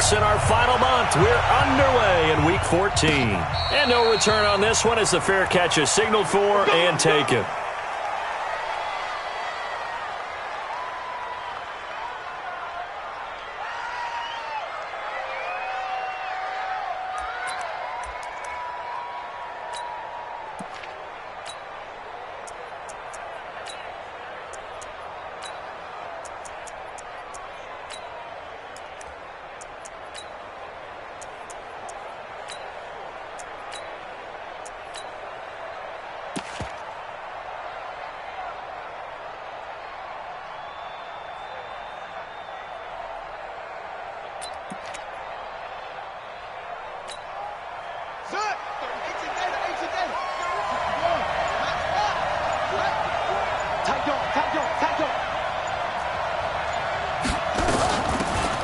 us in our final month. We're underway in Week 14. And no return on this one as the fair catch is signaled for and taken.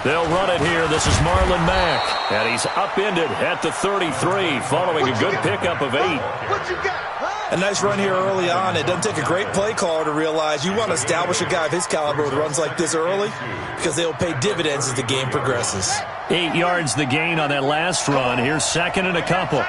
They'll run it here. This is Marlon Mack. And he's upended at the 33 following a good pickup of 8. A nice run here early on. It doesn't take a great play caller to realize you want to establish a guy of his caliber with runs like this early because they'll pay dividends as the game progresses. 8 yards the gain on that last run. Here's second and a couple.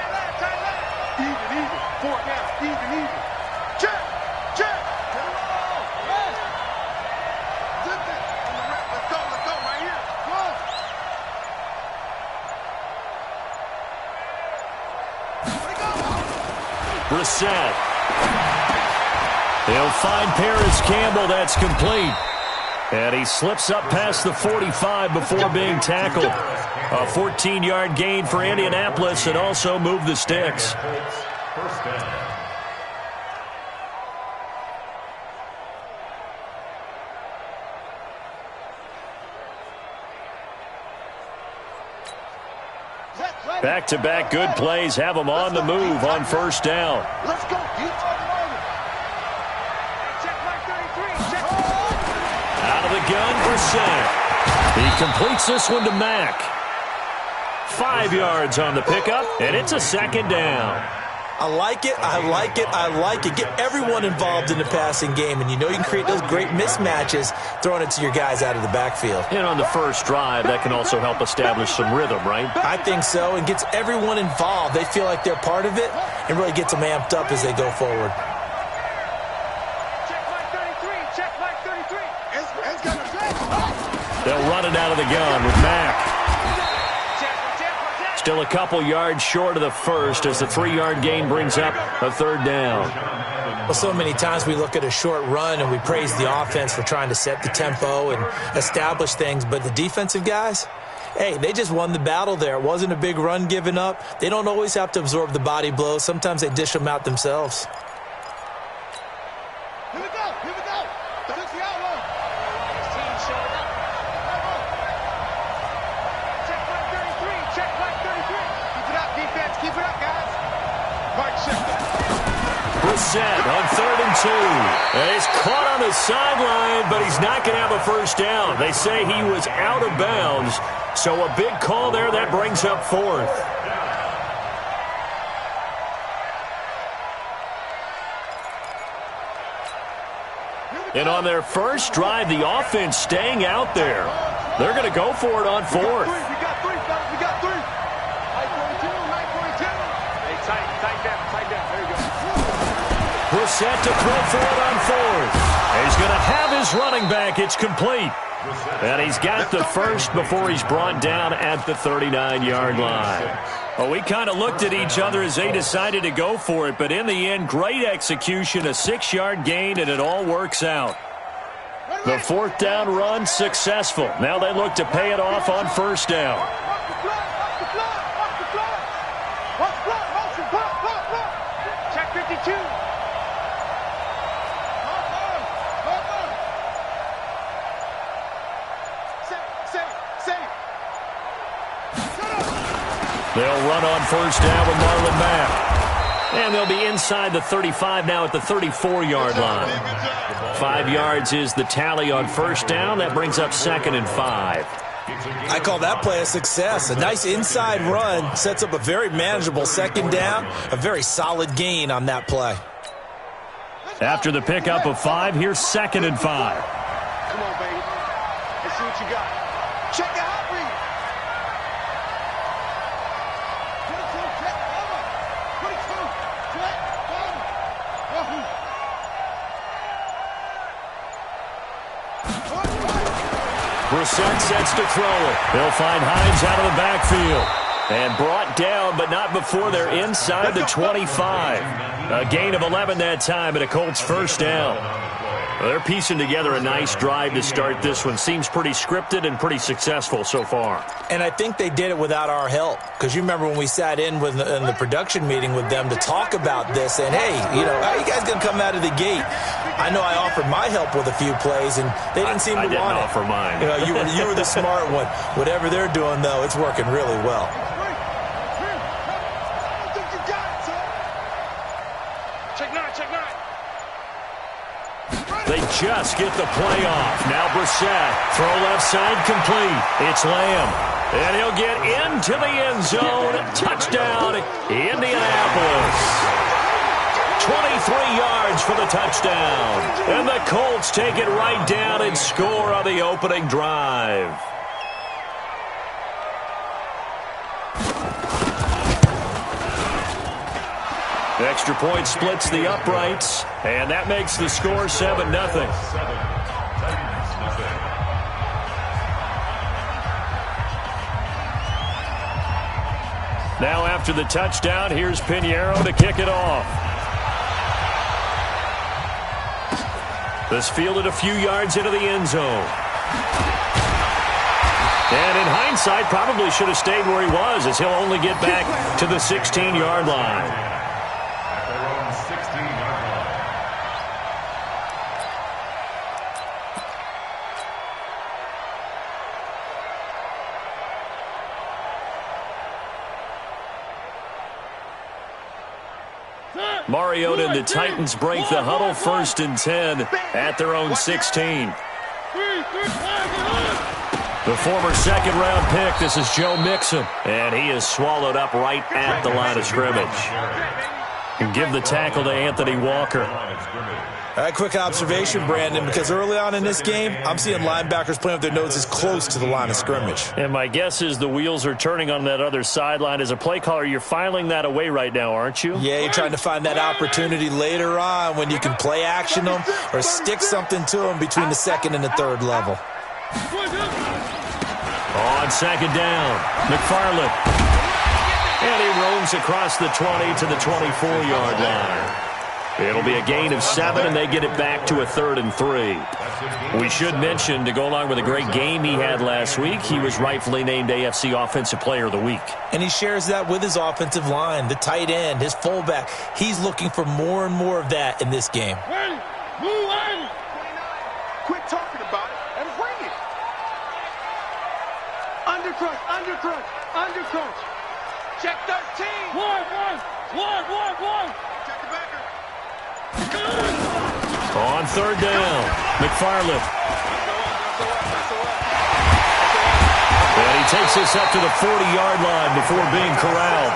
Brissett. He'll find Paris Campbell. That's complete. And he slips up past the 45 before being tackled. A 14-yard gain for Indianapolis and also moved the sticks. Back-to-back good plays have them on the move on first down. Let's go. Out of the gun, Brissett. He completes this one to Mack. 5 yards on the pickup, and it's a second down. I like it, I like it, I like it. Get everyone involved in the passing game, and you know you can create those great mismatches throwing it to your guys out of the backfield. And on the first drive, that can also help establish some rhythm, right? I think so, and gets everyone involved. They feel like they're part of it and really gets them amped up as they go forward. Check flag 33. They'll run it out of the gun with Mack. Still a couple yards short of the first as the 3-yard gain brings up a third down. Well, so many times we look at a short run and we praise the offense for trying to set the tempo and establish things, but the defensive guys, hey, they just won the battle there. It wasn't a big run given up. They don't always have to absorb the body blows. Sometimes they dish them out themselves. Here we go. That's the outlaw. His team showing up. Check flag 33. Keep it up, defense. Keep it up, guys. Mark Sheffield. Brissett on 3rd and 2. And he's caught on the sideline, but he's not going to have a first down. They say he was out of bounds. So a big call there. That brings up 4th. And on their first drive, the offense staying out there. They're going to go for it on 4th. We got 3, fellas. We got 3. 942. Hey, tight down. There you go. Brissett to throw for it on 4th. He's going to have his running back. It's complete. And he's got the first before he's brought down at the 39-yard line. Well, we kind of looked at each other as they decided to go for it, but in the end, great execution, a 6-yard gain, and it all works out. The 4th down run successful. Now they look to pay it off on first down. Check 52. They'll run on first down with Marlon Mack. And they'll be inside the 35 now at the 34-yard line. 5 yards is the tally on first down. That brings up 2nd and 5. I call that play a success. A nice inside run sets up a very manageable 2nd down. A very solid gain on that play. After the pickup of 5, here's 2nd and 5. Come on, baby. Let's see what you got. Check the hot read. Brissett sets to throw it. He'll find Hines out of the backfield. And brought down, but not before they're inside the 25. A gain of 11 that time, and a Colts first down. Well, they're piecing together a nice drive to start this one. Seems pretty scripted and pretty successful so far. And I think they did it without our help. Because you remember when we sat in the production meeting with them to talk about this, and hey, how you guys going to come out of the gate? I know I offered my help with a few plays, and they didn't seem to want it. I didn't offer mine. You were the smart one. Whatever they're doing, though, it's working really well. They just get the play off. Now Brissett, throw left side complete. It's Lamb. And he'll get into the end zone. Touchdown, Indianapolis. 23 yards for the touchdown. And the Colts take it right down and score on the opening drive. Extra point splits the uprights, and that makes the score 7-0. Now after the touchdown, here's Pinheiro to kick it off. This fielded a few yards into the end zone. And in hindsight, probably should have stayed where he was, as he'll only get back to the 16-yard line. Mariota and the Titans break the huddle, 1st and 10 at their own 16. The former second-round pick, this is Joe Mixon, and he is swallowed up right at the line of scrimmage. And give the tackle to Anthony Walker. Quick observation, Brandon, because early on in this game, I'm seeing linebackers playing with their noses close to the line of scrimmage. And my guess is the wheels are turning on that other sideline. As a play caller, you're filing that away right now, aren't you? Yeah, you're trying to find that opportunity later on when you can play action them or stick something to them between the second and the third level. On second down, McFarland. And he roams across the 20 to the 24-yard line. It'll be a gain of 7, and they get it back to a 3rd and 3. We should mention, to go along with a great game he had last week, he was rightfully named AFC Offensive Player of the Week. And he shares that with his offensive line, the tight end, his fullback. He's looking for more and more of that in this game. Quit talking about it and bring it. Undercrush, undercrush, undercrush. Check 13. One. Check the backer. On 3rd down, McFarland. And he takes this up to the 40-yard line before being corralled.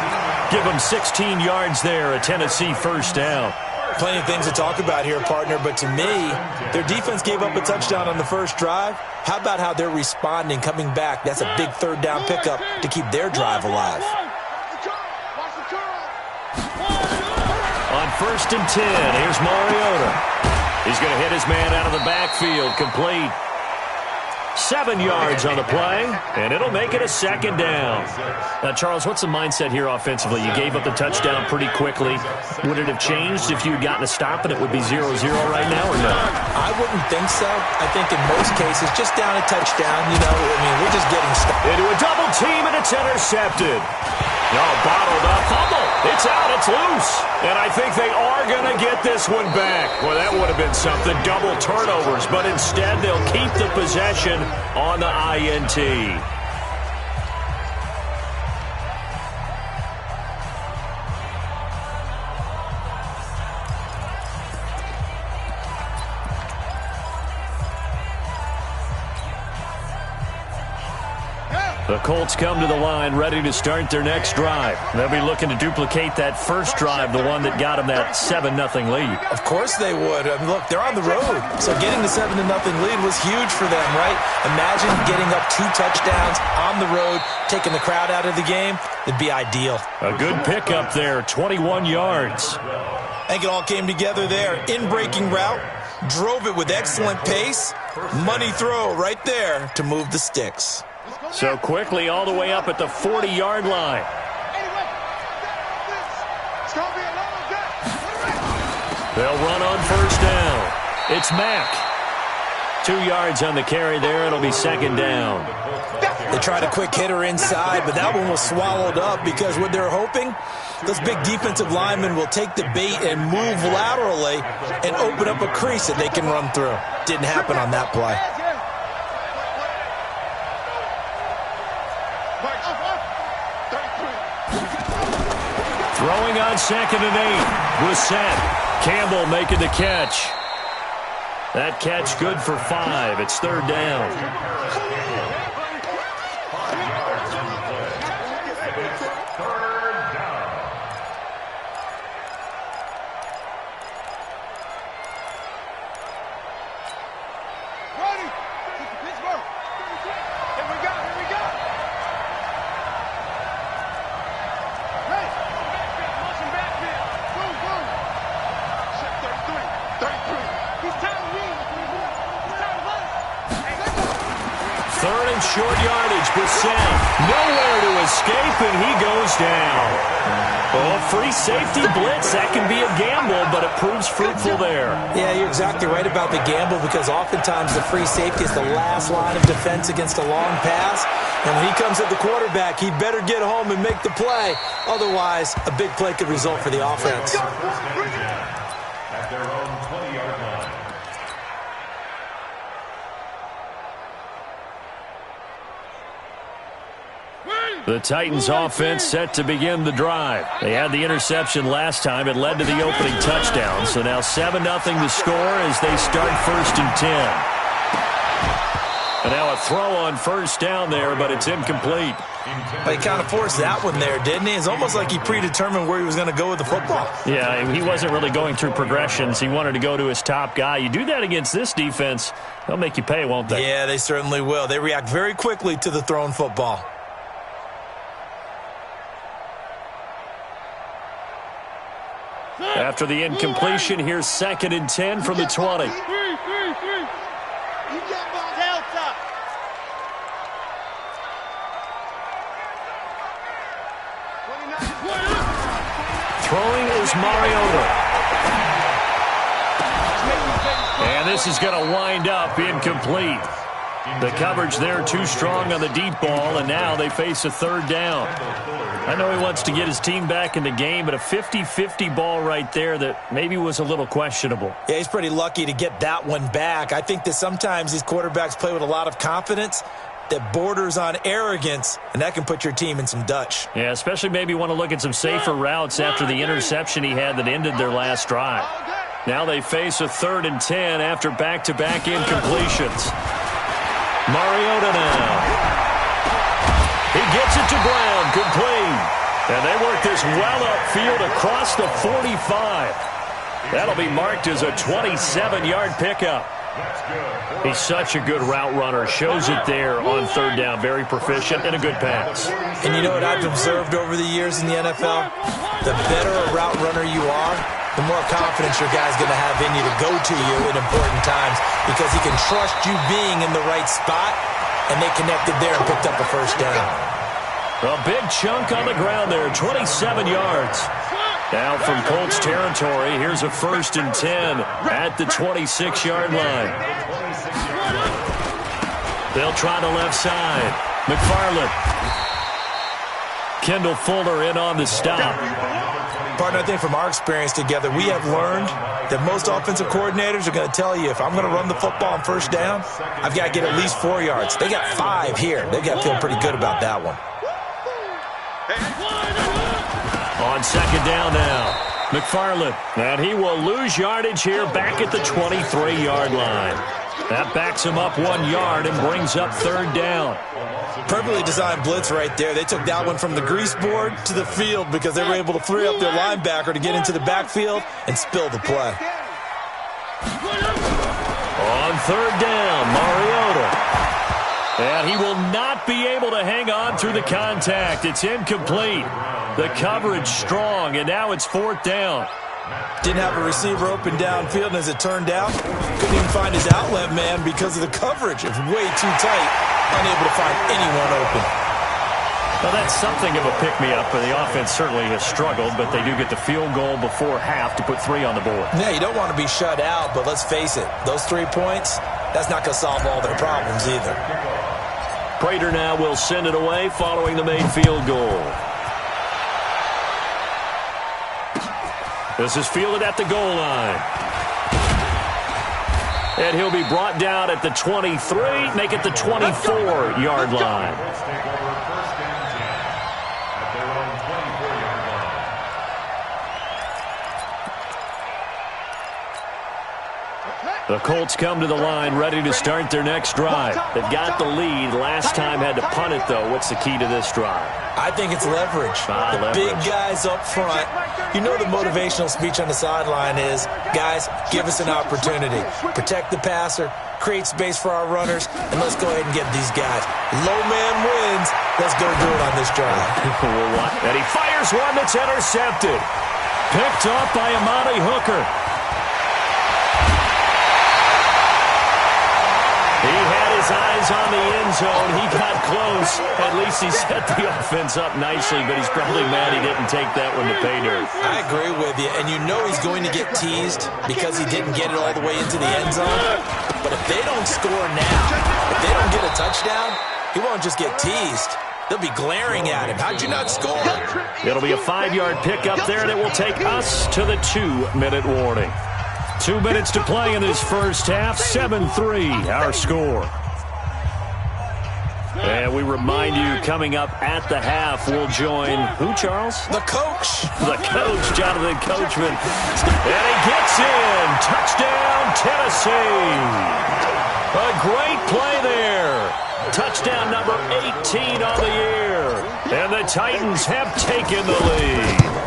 Give him 16 yards there, a Tennessee first down. Plenty of things to talk about here, partner, but to me, their defense gave up a touchdown on the first drive. How about how they're responding, coming back? That's a big 3rd down pickup to keep their drive alive. On 1st and 10, here's Mariota. He's going to hit his man out of the backfield, complete. 7 yards on the play, and it'll make it a 2nd down. Now, Charles, what's the mindset here offensively? You gave up the touchdown pretty quickly. Would it have changed if you had gotten a stop and it would be 0-0 right now, or no? I wouldn't think so. I think in most cases, just down a touchdown, we're just getting stuck. Into a double team, and it's intercepted. Bottled up, fumble. It's out, it's loose. And I think they are going to get this one back. Well, that would have been something, double turnovers, but instead they'll keep the possession on the INT. The Colts come to the line ready to start their next drive. They'll be looking to duplicate that first drive, the one that got them that 7-0 lead. Of course they would. Look, they're on the road, so getting the 7-0 lead was huge for them, right? Imagine getting up 2 touchdowns on the road, taking the crowd out of the game. It'd be ideal. A good pickup there, 21 yards. I think it all came together there. In-breaking route, drove it with excellent pace. Money throw right there to move the sticks. So quickly all the way up at the 40-yard line. They'll run on first down. It's Mack. 2 yards on the carry there. It'll be second down. They tried a quick hitter inside, but that one was swallowed up because what they're hoping, those big defensive linemen will take the bait and move laterally and open up a crease that they can run through. Didn't happen on that play. Throwing on 2nd and 8. Brissett. Campbell making the catch. That catch good for 5. It's third down. Short yardage, Brissett. Nowhere to escape, and he goes down. Oh, free safety blitz. That can be a gamble, but it proves fruitful there. Yeah, you're exactly right about the gamble because oftentimes the free safety is the last line of defense against a long pass. And when he comes at the quarterback, he better get home and make the play. Otherwise, a big play could result for the offense. At their own 20-yard line. The Titans offense set to begin the drive. They had the interception last time. It led to the opening touchdown. So now 7-0 to score as they start 1st and 10. And now a throw on first down there, but it's incomplete. He kind of forced that one there, didn't he? It's almost like he predetermined where he was going to go with the football. Yeah, he wasn't really going through progressions. He wanted to go to his top guy. You do that against this defense, they'll make you pay, won't they? Yeah, they certainly will. They react very quickly to the thrown football. After the incompletion, here's 2nd and 10 from the 20. Throwing is Mariota. And this is going to wind up incomplete. The coverage there too strong on the deep ball, and now they face a third down. I know he wants to get his team back in the game, but a 50-50 ball right there that maybe was a little questionable. Yeah, he's pretty lucky to get that one back. I think that sometimes these quarterbacks play with a lot of confidence that borders on arrogance, and that can put your team in some Dutch. Yeah, especially maybe want to look at some safer routes after the interception he had that ended their last drive. Now they face a 3rd and 10 after back-to-back incompletions. Mariota now. He gets it to Brown, complete. And they work this well upfield across the 45. That'll be marked as a 27-yard pickup. He's such a good route runner. Shows it there on third down. Very proficient and a good pass. And you know what I've observed over the years in the NFL? The better a route runner you are, the more confidence your guy's going to have in you to go to you in important times because he can trust you being in the right spot, and they connected there and picked up a first down. A big chunk on the ground there, 27 yards. Now from Colts territory, here's a 1st and 10 at the 26-yard line. They'll try the left side. McFarland. Kendall Fuller in on the stop. Partner, I think from our experience together, we have learned that most offensive coordinators are going to tell you, if I'm going to run the football on first down, I've got to get at least 4 yards. They got 5 here. They've got to feel pretty good about that one. On second down now, McFarland. And he will lose yardage here back at the 23-yard line. That backs him up 1 yard and brings up third down. Perfectly designed blitz right there. They took that one from the grease board to the field because they were able to free up their linebacker to get into the backfield and spill the play. On third down, Mariota. And he will not be able to hang on through the contact. It's incomplete. The coverage strong, and now it's 4th down. Didn't have a receiver open downfield, and as it turned out, couldn't even find his outlet man because of the coverage. It was way too tight, unable to find anyone open. Well, that's something of a pick-me-up, and the offense certainly has struggled, but they do get the field goal before half to put 3 on the board. Yeah, you don't want to be shut out, but let's face it, those 3 points, that's not going to solve all their problems either. Prater now will send it away following the made field goal. This is fielded at the goal line. And he'll be brought down at the 23, make it the 24-yard line. The Colts come to the line ready to start their next drive. They've got the lead. Last time had to punt it, though. What's the key to this drive? I think it's leverage. The big guys up front. You know the motivational speech on the sideline is, guys, give us an opportunity. Protect the passer, create space for our runners, and let's go ahead and get these guys. Low man wins. Let's go do it on this drive. And he fires one that's intercepted. Picked off by Amani Hooker. He had his eyes on the end zone. He got close. At least he set the offense up nicely, but he's probably mad he didn't take that one to pay dirt. I agree with you, and you know he's going to get teased because he didn't get it all the way into the end zone. But if they don't score now, if they don't get a touchdown, he won't just get teased. They'll be glaring at him. How'd you not score? It'll be a 5-yard pickup there, and it will take us to the 2-minute warning. 2 minutes to play in this first half. 7-3, our score. And we remind you, coming up at the half, we'll join who, Charles? The coach. The coach, Jonathan Coachman. And he gets in. Touchdown, Tennessee. A great play there. Touchdown number 18 on the year. And the Titans have taken the lead.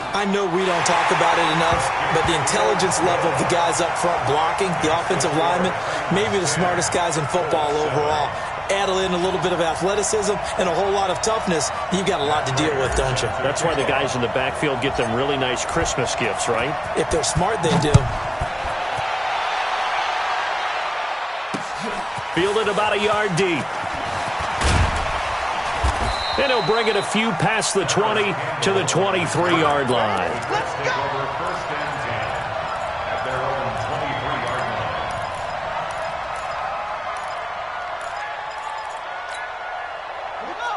I know we don't talk about it enough, but the intelligence level of the guys up front blocking, the offensive linemen, maybe the smartest guys in football overall. Add in a little bit of athleticism and a whole lot of toughness, you've got a lot to deal with, don't you? That's why the guys in the backfield get them really nice Christmas gifts, right? If they're smart, they do. Fielded about a yard deep. And he'll bring it a few past the 20 to the 23-yard line. Let's go!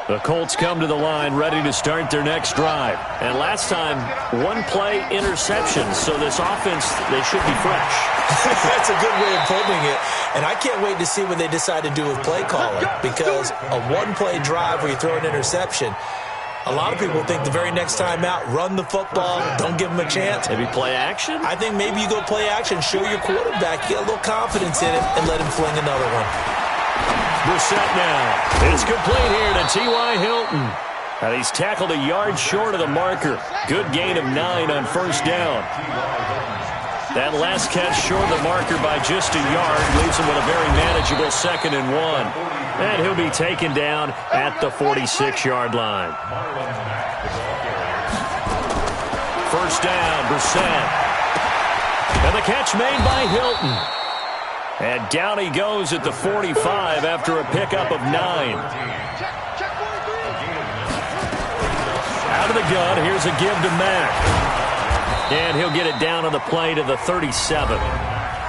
The Colts come to the line ready to start their next drive. And last time, 1-play interception. So this offense, they should be fresh. That's a good way of putting it. And I can't wait to see what they decide to do with play calling. Because a 1-play drive where you throw an interception, a lot of people think the very next time out, run the football, don't give them a chance. Maybe play action? I think maybe you go play action, show your quarterback, get a little confidence in it, and let him fling another one. Brissett now. It's complete here to T.Y. Hilton. And he's tackled a yard short of the marker. Good gain of 9 on first down. That last catch short of the marker by just a yard leaves him with a very manageable 2nd and 1. And he'll be taken down at the 46-yard line. First down, Brissett. And the catch made by Hilton. And down he goes at the 45 after a pickup of 9. Out of the gun, here's a give to Mack. And he'll get it down on the play to the 37.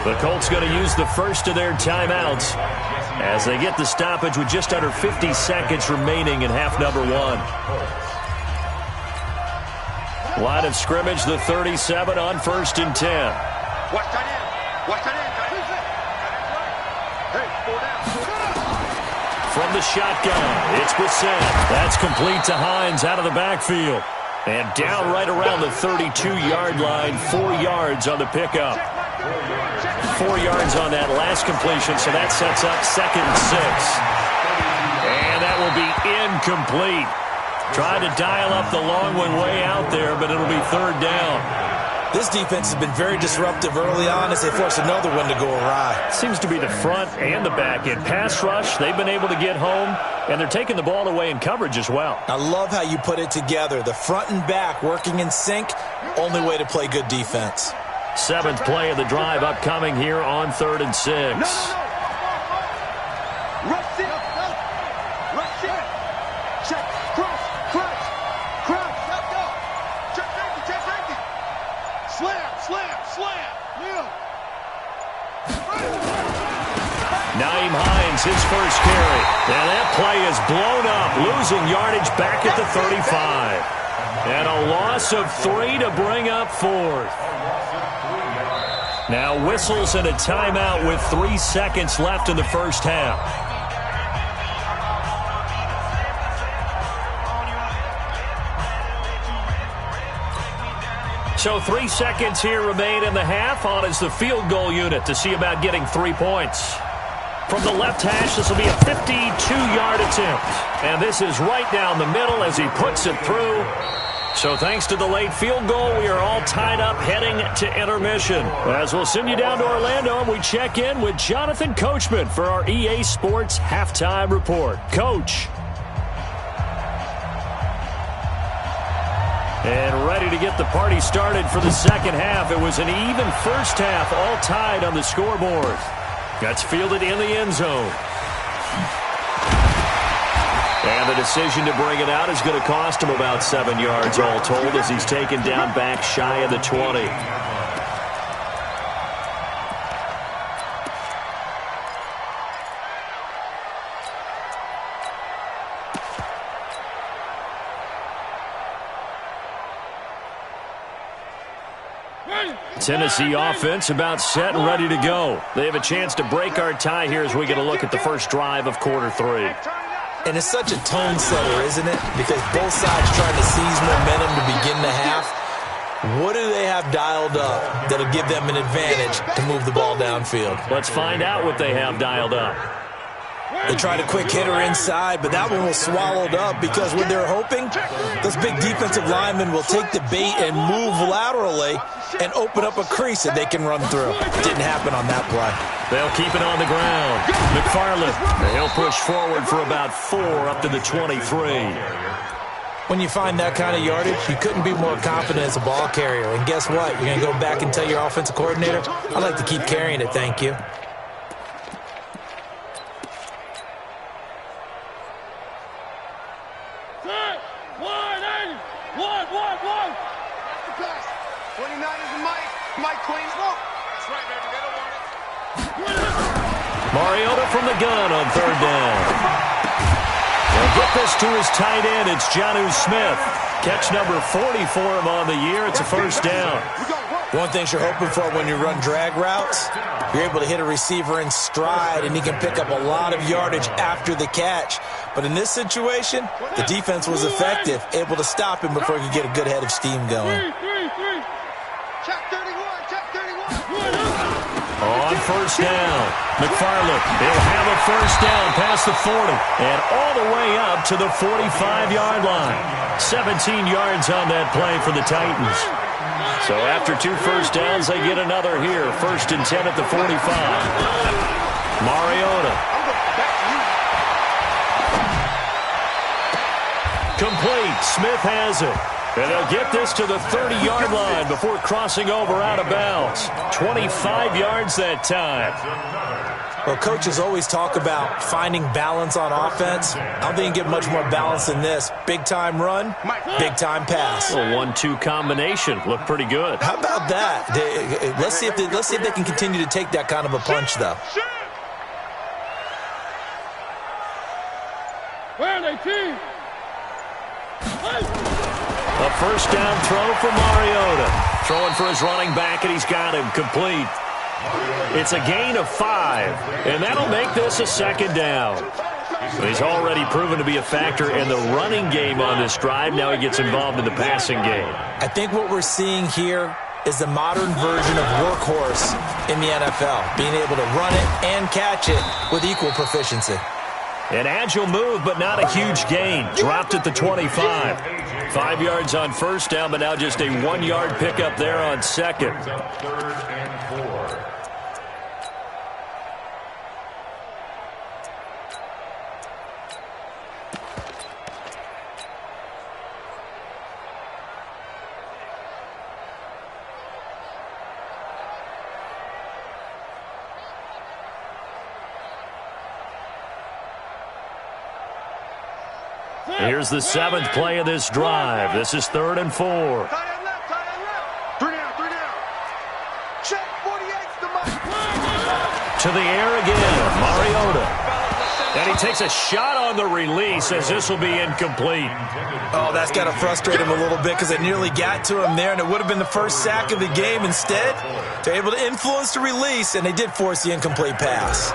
The Colts going to use the first of their timeouts as they get the stoppage with just under 50 seconds remaining in half number 1. Line of scrimmage, the 37 on 1st and 10. Watch that in. Watch that in. Hey, 4 down. From the shotgun, it's Brissett. That's complete to Hines out of the backfield. And down right around the 32-yard line, 4 yards on the pickup. 4 yards on that last completion, so that sets up 2nd and 6. And that will be incomplete. Tried to dial up the long one way out there, but it'll be 3rd down. This defense has been very disruptive early on as they force another one to go awry. Seems to be the front and the back end. Pass rush, they've been able to get home, and they're taking the ball away in coverage as well. I love how you put it together. The front and back working in sync, only way to play good defense. 7th play of the drive upcoming here on 3rd and 6. Rush it. Rush it. Check. Cross. Let go. Check safety. Slam. Kneel. Naeem Hines, his first carry. And that play is blown up, losing yardage back at the 35. And a loss of 3 to bring up 4th. Now whistles and a timeout with 3 seconds left in the first half. So 3 seconds here remain in the half. On is the field goal unit to see about getting 3 points. From the left hash, this will be a 52-yard attempt. And this is right down the middle as he puts it through. So thanks to the late field goal, we are all tied up heading to intermission. As we'll send you down to Orlando, and we check in with Jonathan Coachman for our EA Sports Halftime Report. Coach. And ready to get the party started for the second half. It was an even first half, all tied on the scoreboard. That's fielded in the end zone. And the decision to bring it out is going to cost him about 7 yards all told as he's taken down back shy of the 20. Tennessee offense about set and ready to go. They have a chance to break our tie here as we get a look at the first drive of quarter 3. And it's such a tone setter, isn't it? Because both sides trying to seize momentum to begin the half. What do they have dialed up that'll give them an advantage to move the ball downfield? Let's find out what they have dialed up. They tried a quick hitter inside, but that one was swallowed up because what they're hoping, those big defensive linemen will take the bait and move laterally and open up a crease that they can run through. Didn't happen on that play. They'll keep it on the ground. McFarland, he'll push forward for about 4 up to the 23. When you find that kind of yardage, you couldn't be more confident as a ball carrier. And guess what? You're going to go back and tell your offensive coordinator, I'd like to keep carrying it, thank you. Mariota from the gun on 3rd down. They'll get this to his tight end. It's Jonnu Smith. Catch number 40 for him on the year. It's a first down. One thing you're hoping for when you run drag routes, you're able to hit a receiver in stride, and he can pick up a lot of yardage after the catch. But in this situation, the defense was effective, able to stop him before he could get a good head of steam going. Check 31. On first down, McFarland, he'll have a first down past the 40 and all the way up to the 45-yard line. 17 yards on that play for the Titans. So after 2 first downs, they get another here. 1st and 10 at the 45. Mariota. Complete. Smith has it. And they'll get this to the 30-yard line before crossing over out of bounds. 25 yards that time. Well, coaches always talk about finding balance on offense. I don't think you get much more balance than this. Big-time run, big-time pass. A 1-2 combination. Looked pretty good. How about that? Let's see if they can continue to take that kind of a punch, though. Where are they, team? A first down throw for Mariota. Throwing for his running back, and he's got him complete. It's a gain of 5, and that'll make this a 2nd down. He's already proven to be a factor in the running game on this drive. Now he gets involved in the passing game. I think what we're seeing here is the modern version of workhorse in the NFL, being able to run it and catch it with equal proficiency. An agile move, but not a huge gain. Dropped at the 25. 5 yards on first down, but now just a 1-yard pickup there on second. Third and 4. Here's the 7th play of this drive. This is 3rd and 4. Tight end left, tight end left. 3 down, 3 down. Check 48's the mark. To the air again, Mariota. And he takes a shot on the release as this will be incomplete. Oh, that's got to frustrate him a little bit because it nearly got to him there, and it would have been the first sack of the game. Instead, they're able to influence the release, and they did force the incomplete pass.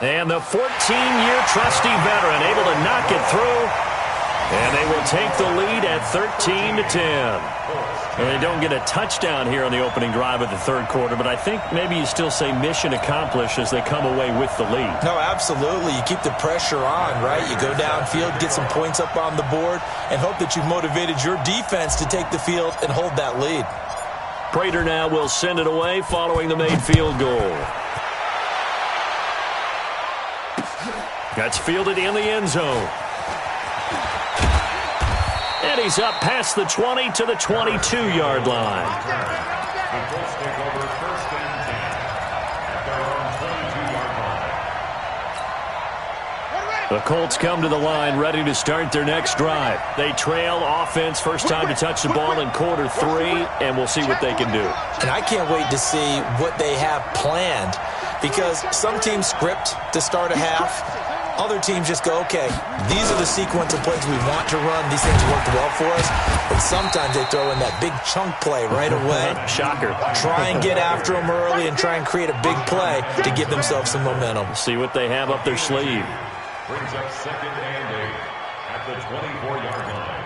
And the 14-year trusty veteran able to knock it through. And they will take the lead at 13-10. And they don't get a touchdown here on the opening drive of the third quarter, but I think maybe you still say mission accomplished as they come away with the lead. No, absolutely. You keep the pressure on, right? You go downfield, get some points up on the board, and hope that you've motivated your defense to take the field and hold that lead. Prater now will send it away following the made field goal. That's fielded in the end zone. And he's up past the 20 to the 22-yard line. The Colts come to the line ready to start their next drive. They trail offense first time to touch the ball in quarter 3, and we'll see what they can do. And I can't wait to see what they have planned because some teams script to start a half. Other teams just go, okay, these are the sequence of plays we want to run. These things worked well for us. And sometimes they throw in that big chunk play right away. Shocker. Try and get after them early and try and create a big play to give themselves some momentum. See what they have up their sleeve. Brings up 2nd and 8 at the 24-yard line.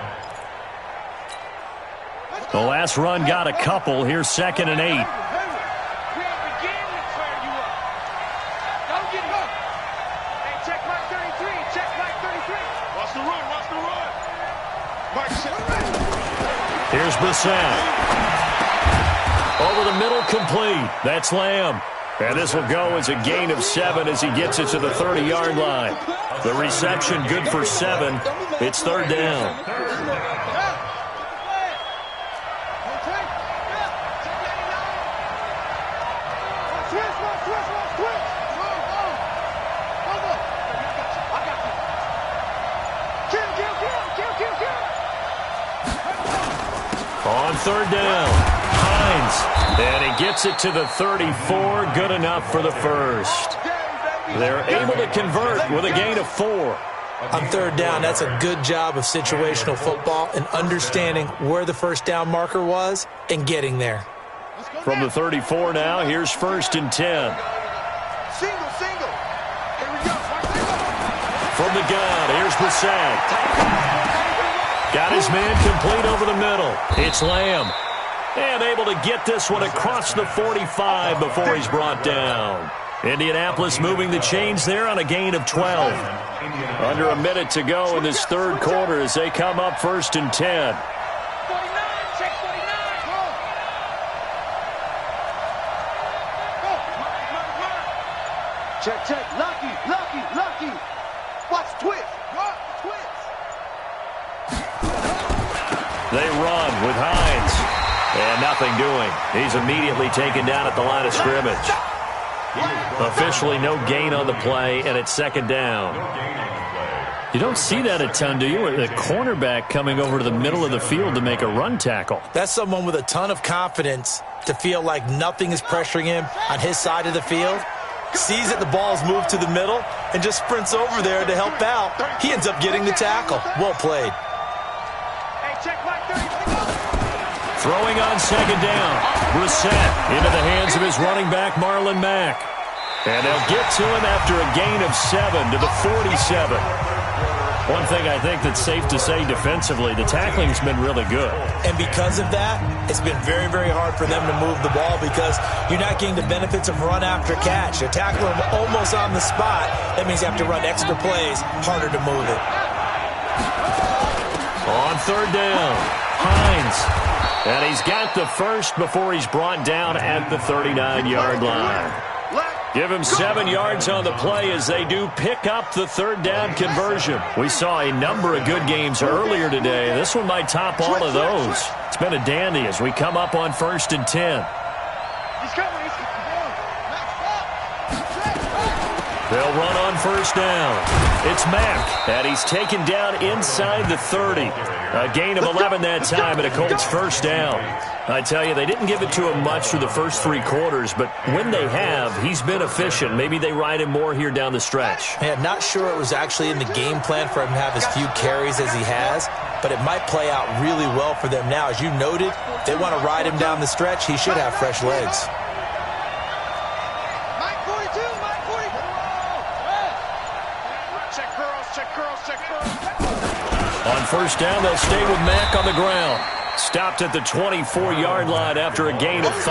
The last run got a couple. Here's 2nd and 8. Here's Brissett. Over the middle, complete. That's Lamb. And this will go as a gain of 7 as he gets it to the 30-yard line. The reception good for 7. It's 3rd down. On 3rd down, Hines, and he gets it to the 34, good enough for the first. They're able to convert with a gain of 4. On 3rd down, that's a good job of situational football and understanding where the first down marker was and getting there. From the 34 now, here's 1st and 10. Single. Here we go. From the gun, here's Brissett. Got his man complete over the middle. It's Lamb. And able to get this one across the 45 before he's brought down. Indianapolis moving the chains there on a gain of 12. Under a minute to go in this third quarter as they come up 1st and 10. 49, check 49. Go. Check. Lucky. Watch twist. They run with Hines. And nothing doing. He's immediately taken down at the line of scrimmage. Officially no gain on the play, and it's 2nd down. You don't see that a ton, do you? The cornerback coming over to the middle of the field to make a run tackle. That's someone with a ton of confidence to feel like nothing is pressuring him on his side of the field. Sees that the ball's moved to the middle and just sprints over there to help out. He ends up getting the tackle. Well played. Throwing on 2nd down. Brissett into the hands of his running back, Marlon Mack. And they'll get to him after a gain of 7 to the 47. One thing I think that's safe to say defensively, the tackling's been really good. And because of that, it's been very, very hard for them to move the ball because you're not getting the benefits of run after catch. You're tackling them almost on the spot. That means you have to run extra plays, harder to move it. On third down, Hines. And he's got the first before he's brought down at the 39-yard line. Give him 7 yards on the play as they do pick up the third down conversion. We saw a number of good games earlier today. This one might top all of those. It's been a dandy as we come up on 1st and 10. They'll run on first down. It's Mack, and he's taken down inside the 30. A gain of 11 that time, and a Colts first down. I tell you, they didn't give it to him much through the first 3 quarters, but when they have, he's been efficient. Maybe they ride him more here down the stretch. Man, not sure it was actually in the game plan for him to have as few carries as he has, but it might play out really well for them now. As you noted, if they want to ride him down the stretch, he should have fresh legs. On first down, they'll stay with Mack on the ground. Stopped at the 24-yard line after a gain of 5.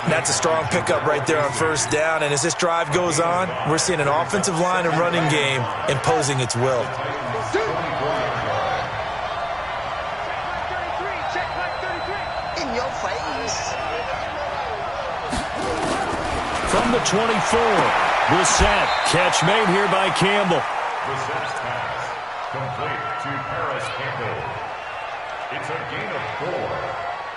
That's a strong pickup right there on first down. And as this drive goes on, we're seeing an offensive line and running game imposing its will. In your face. From the 24, Brissett. Catch made here by Campbell. Brissett's pass complete to Paris Campbell. It's a gain of 4,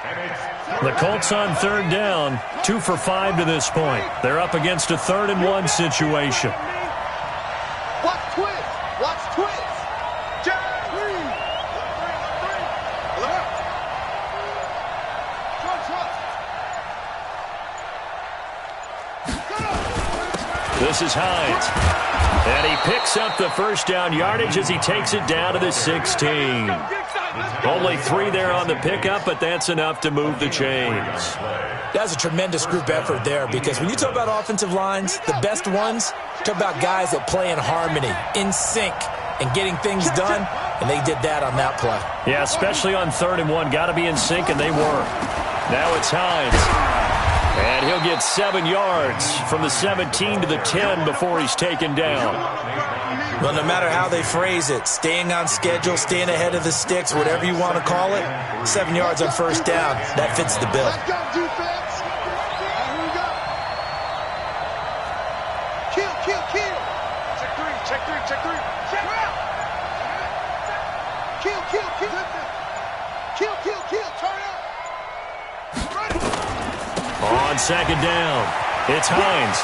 and it's The Colts on third down, 2 for 5 to this point. They're up against a 3rd and 1 situation. Watch twist. Watch twist. This is Hines. And he picks up the first down yardage as he takes it down to the 16. Only 3 there on the pickup, but that's enough to move the chains. That's a tremendous group effort there because when you talk about offensive lines, the best ones, talk about guys that play in harmony, in sync, and getting things done, and they did that on that play. Yeah, especially on 3rd and 1. Got to be in sync, and they were. Now it's Hines. And he'll get 7 yards from the 17 to the 10 before he's taken down. Well, no matter how they phrase it, staying on schedule, staying ahead of the sticks, whatever you want to call it, 7 yards on first down, that fits the bill. Let's go, defense. Here we go. Kill, kill, kill. Check 3, check 3, check 3. Check out. Kill, kill, kill. Kill, kill, kill. Turn up. On second down, it's Hines.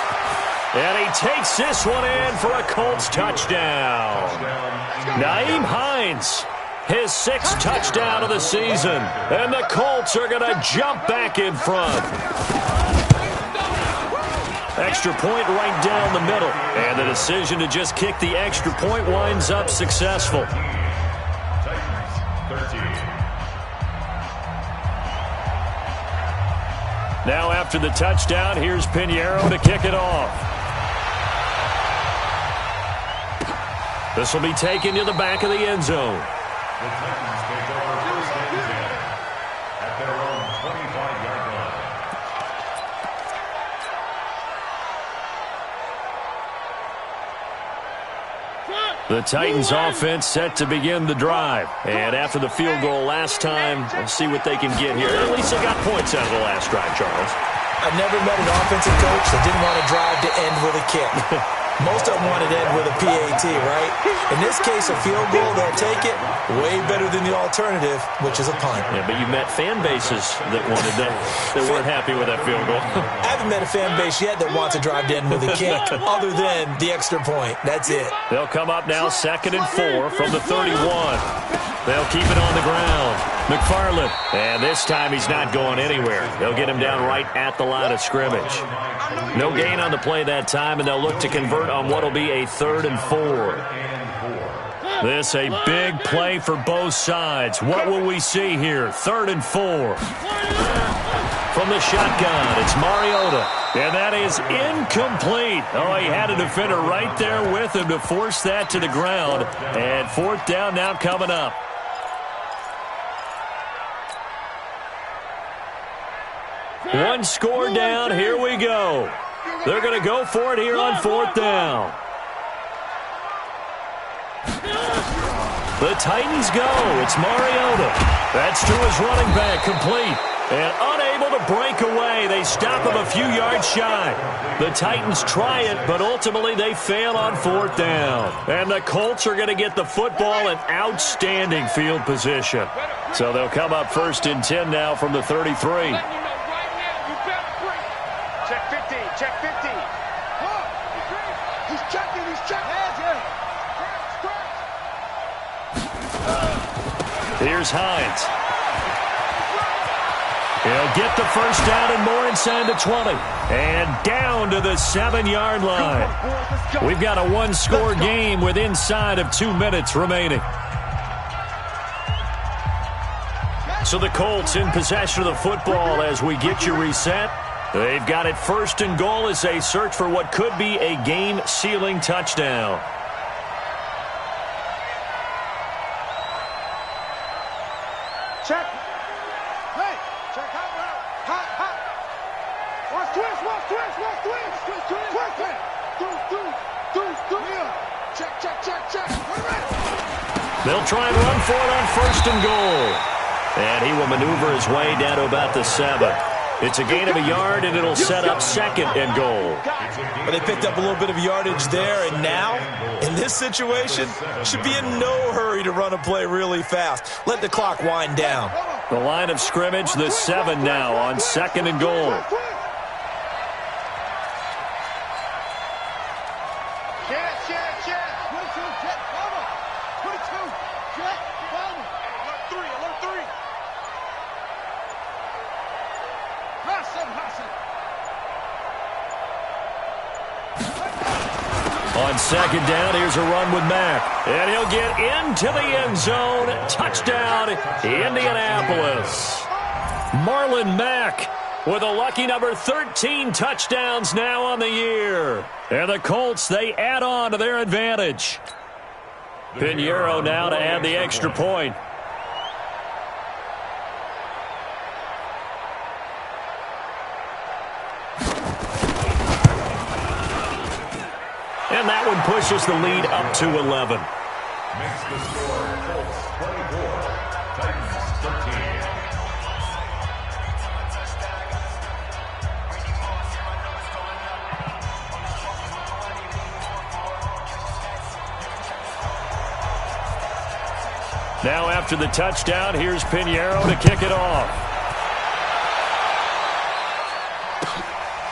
And he takes this one in for a Colts touchdown. Nyheim Hines, his 6th touchdown of the season. And the Colts are going to jump back in front. Extra point right down the middle. And the decision to just kick the extra point winds up successful. Now after the touchdown, here's Pinheiro to kick it off. This will be taken to the back of the end zone. the Titans take over first and 10 at their own 25-yard line. The Titans offense set to begin the drive. And after the field goal last time, we'll see what they can get here. At least they got points out of the last drive, Charles. I've never met an offensive coach that didn't want to drive to end with a kick. Most of them wanted to end with a PAT, right? In this case, a field goal, they'll take it. Way better than the alternative, which is a punt. Yeah, but you met fan bases that wanted that weren't happy with that field goal. I haven't met a fan base yet that wants to drive to end with a kick, other than the extra point. That's it. They'll come up now 2nd and 4 from the 31. They'll keep it on the ground. McFarland. And this time he's not going anywhere. They'll get him down right at the line of scrimmage. No gain on the play that time, and they'll look to convert on what will be a 3rd and 4. This a big play for both sides. What will we see here? 3rd and 4. from the shotgun. It's Mariota. And that is incomplete. Oh, he had a defender right there with him to force that to the ground. And fourth down now coming up. One score down. Here we go. They're going to go for it here on fourth down. The Titans go. It's Mariota. That's to his running back, complete. And unable to break away. They stop him a few yards shy. The Titans try it, but ultimately they fail on fourth down. And the Colts are going to get the football in outstanding field position. So they'll come up 1st and 10 now from the 33. Check 50, check 50. He's checking, he's checking. Here's Hines. He'll get the first down and more inside the 20. And down to the 7-yard line. We've got a one-score game with inside of 2 minutes remaining. So the Colts in possession of the football as we get you reset. They've got it 1st and goal as they search for what could be a game-sealing touchdown. Check. Hey, check hot route. Hot, hot. Watch twist, watch twist, watch twist. Twist, twist, twist. Do. Check, check, check, check. They'll try and run for it on 1st and goal. And he will maneuver his way down to about the 7. It's a gain of a yard, and it'll set up 2nd and goal. But they picked up a little bit of yardage there, and now, in this situation, should be in no hurry to run a play really fast. Let the clock wind down. The line of scrimmage, the 7 now on 2nd and goal. On 2nd down, here's a run with Mack. And he'll get into the end zone. Touchdown, Indianapolis. Marlon Mack with a lucky number 13 touchdowns now on the year. And the Colts, they add on to their advantage. Pinheiro now to add the extra point. And that one pushes the lead up to 11. Makes the score Colts 24, Titans 13. Now after the touchdown, here's Pinheiro to kick it off.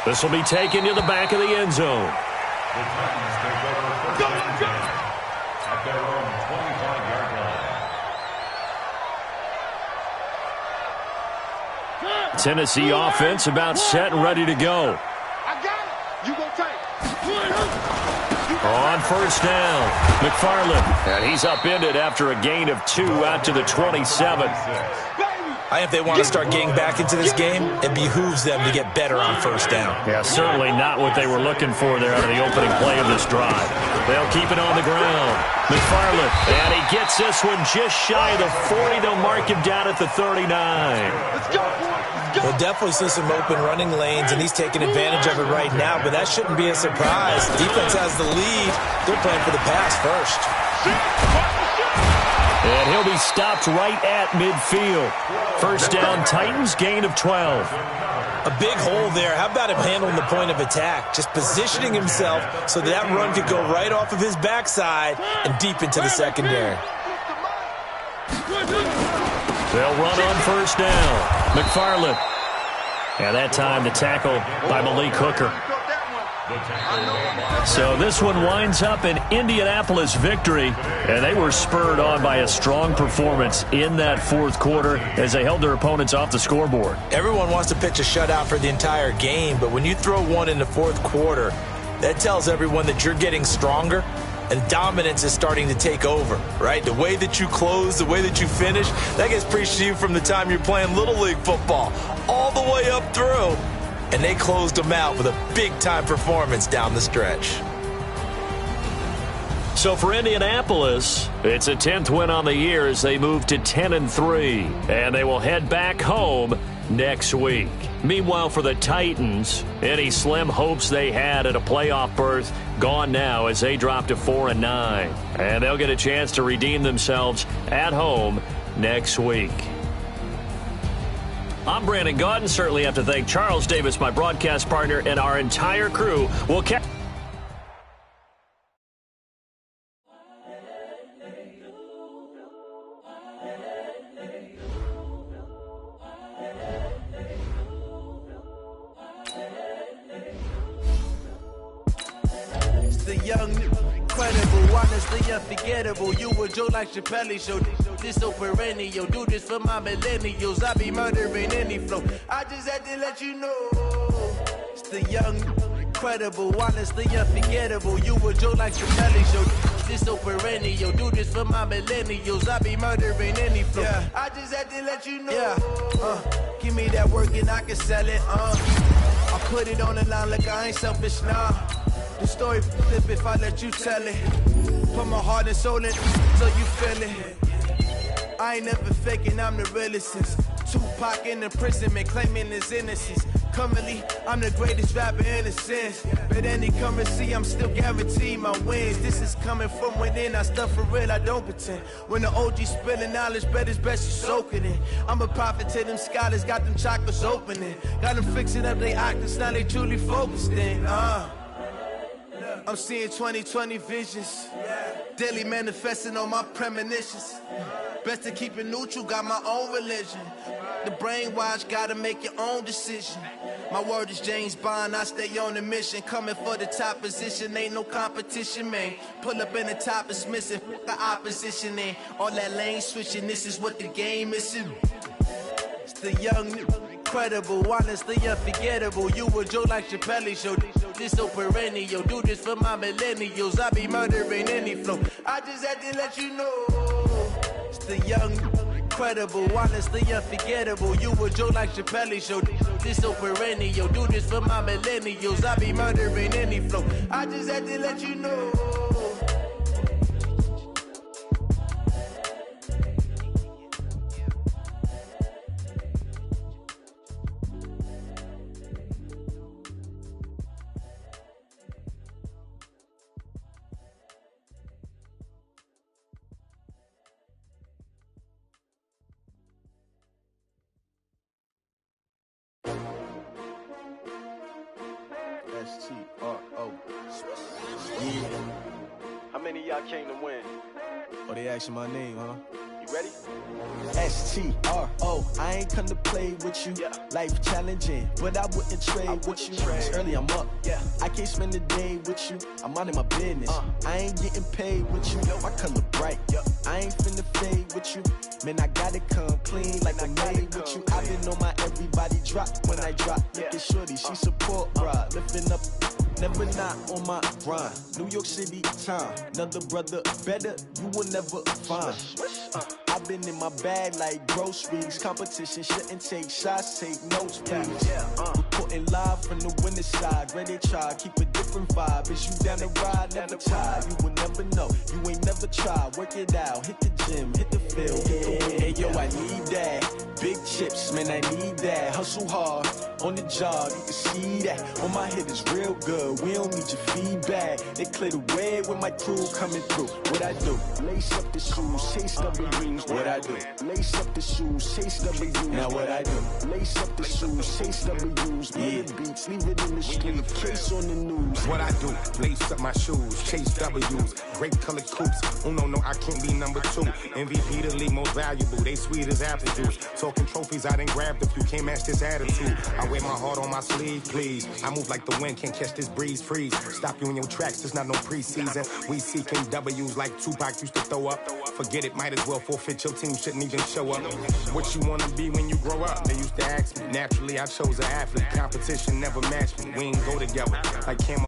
This will be taken to the back of the end zone. The Titans take over first and 10 at their own 25-yard line. Tennessee offense about set and ready to go. I got it. You gonna take. On 1st down, McFarland. And he's upended after a gain of 2 out to the 27. If they want to start getting back into this game, it behooves them to get better on 1st down. Yeah, certainly not what they were looking for there out of the opening play of this drive. They'll keep it on the ground. McFarland, and he gets this one just shy of the 40. They'll mark him down at the 39. Let's go, boys. We'll definitely see some open running lanes, and he's taking advantage of it right now, but that shouldn't be a surprise. Defense has the lead. They're playing for the pass first. And he'll be stopped right at midfield. 1st down, Titans, gain of 12. A big hole there. How about him handling the point of attack? Just positioning himself so that run could go right off of his backside and deep into the secondary. They'll run on 1st down. McFarland. And that time the tackle by Malik Hooker. So this one winds up an Indianapolis victory, and they were spurred on by a strong performance in that 4th quarter as they held their opponents off the scoreboard. Everyone wants to pitch a shutout for the entire game, but when you throw one in the 4th quarter, that tells everyone that you're getting stronger and dominance is starting to take over, right? The way that you close, the way that you finish, that gets preached to you from the time you're playing Little League football. all the way up through, and they closed them out with a big-time performance down the stretch. So for Indianapolis, it's a 10th win on the year as they move to 10-3, and they will head back home next week. Meanwhile, for the Titans, any slim hopes they had at a playoff berth gone now as they drop to 4-9, and they'll get a chance to redeem themselves at home next week. I'm Brandon Gaudin. Certainly have to thank Charles Davis, my broadcast partner, and our entire crew. We'll catch. Incredible, honestly unforgettable. You were Joe like Chappelle show. This so perennial. Do this for my millennials. I be murdering any flow. I just had to let you know. It's the young, incredible, honestly unforgettable. You were Joe like Chappelle show. This so perennial. Do this for my millennials. I be murdering any flow. Yeah. I just had to let you know. Yeah. Give me that work and I can sell it. I put it on the line like I ain't selfish now. The story flip if I let you tell it. Put my heart and soul in so you feel it. I ain't never faking, I'm the realest since Tupac in imprisonment, claiming his innocence. Currently, I'm the greatest rapper in a sense. But any currency, I'm still guaranteed my wins. This is coming from within, I stuff for real, I don't pretend. When the OG spilling knowledge, bet it's best you soak it in. I'm a prophet to them scholars, got them chakras opening. Got them fixing up they octaves, now they truly focused in. I'm seeing 2020 visions. Daily manifesting on my premonitions. Best to keep it neutral, got my own religion. The brainwash, gotta make your own decision. My word is James Bond, I stay on the mission. Coming for the top position, ain't no competition, man. Pull up in the top, it's missing, the opposition in. All that lane switching, this is what the game is. It's the young, incredible, honestly unforgettable. You were Joe like Chappelle show. This so perennial. Do this for my millennials. I be murdering any flow. I just had to let you know. It's the young, incredible, honestly unforgettable. You were Joe like Chappelle show. This so perennial. Do this for my millennials. I be murdering any flow. I just had to let you know. S-T-R-O. Yeah. How many of y'all came to win? Oh, they asking my name, huh? You ready? S-T-R-O. I ain't come to play with you. Yeah. Life challenging, but I wouldn't trade with you. It's early, I'm up. Yeah. I can't spend the day with you. I'm minding my business. I ain't getting paid with you. My color bright. I ain't finna fade with you. Man, I gotta come clean like I'm made with you. I've been on my everybody drop when I drop. Look at shorty, she support ride. Lifting up, never not on my grind. New York City time. Another brother better, you will never find. I've been in my bag like groceries. Competition shouldn't take shots, take notes, please. Reporting live from the winning side. Ready to try, keep a different vibe. Is you down the ride, never tired. You will never know, you ain't never tried. Work it out, hit the gym, hit the field. Hey yo, I need that. Big chips, man, I need that. Hustle hard, on the job, you can see that. On my head is real good, we don't need your feedback. They clear the way when my crew coming through. What I do? Lace up the shoes, chase W's. What I do? Lace up the shoes, chase W's. Now what I do? Lace up the shoes, chase W's. Yeah. Beats, leave it in the street, case on the news. What I do? Lace up my shoes, chase W's. Great colored coops. Oh no, I can't be number 2. MVP the league most valuable. They sweet as apple juice. Talking trophies, I didn't grab the few. Can't match this attitude. I wear my heart on my sleeve, please. I move like the wind, can't catch this breeze, freeze. Stop you in your tracks, there's not no preseason. We seeking W's like Tupac used to throw up. Forget it, might as well forfeit. Your team shouldn't even show up. What you wanna be when you grow up? They used to ask me. Naturally, I chose an athlete. Competition never matched me. We ain't go together like Cam.